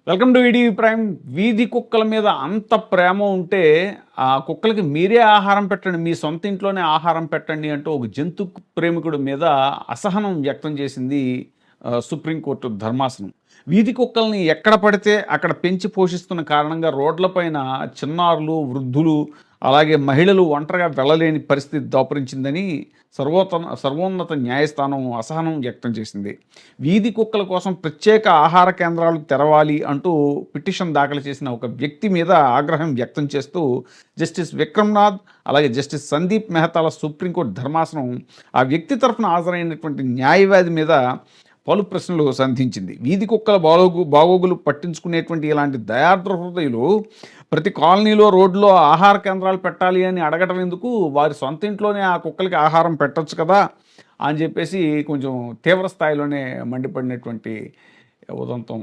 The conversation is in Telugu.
Welcome to ETV prime. వీధి కుక్కల మీద అంత ప్రేమ ఉంటే ఆ కుక్కలకి మీరే ఆహారం పెట్టండి, మీ సొంత ఇంట్లోనే ఆహారం పెట్టండి అంటూ ఒక జంతు ప్రేమికుడి మీద అసహనం వ్యక్తం చేసింది సుప్రీంకోర్టు ధర్మాసనం. వీధి కుక్కల్ని ఎక్కడ పడితే అక్కడ పెంచి పోషిస్తున్న కారణంగా రోడ్లపైన చిన్నారులు, వృద్ధులు, అలాగే మహిళలు ఒంటరిగా వెళ్ళలేని పరిస్థితి దాపురించిందని సర్వోన్నత న్యాయస్థానం అసహనం వ్యక్తం చేసింది. వీధి కుక్కల కోసం ప్రత్యేక ఆహార కేంద్రాలు తెరవాలి అంటూ పిటిషన్ దాఖలు చేసిన ఒక వ్యక్తి మీద ఆగ్రహం వ్యక్తం చేస్తూ జస్టిస్ విక్రమ్నాథ్, అలాగే జస్టిస్ సందీప్ మెహతాల సుప్రీంకోర్టు ధర్మాసనం ఆ వ్యక్తి తరఫున హాజరైనటువంటి న్యాయవాది మీద పలు ప్రశ్నలు సంధించింది. వీధి కుక్కల బాగోగులు పట్టించుకునేటువంటి ఇలాంటి దయార్ద్ర హృదయులు ప్రతి కాలనీలో, రోడ్లో ఆహార కేంద్రాలు పెట్టాలి అని అడగటం ఎందుకు? వారి సొంత ఇంట్లోనే ఆ కుక్కలకి ఆహారం పెట్టొచ్చు కదా అని చెప్పేసి కొంచెం తీవ్ర స్థాయిలోనే మండిపడినటువంటి ఉదంతం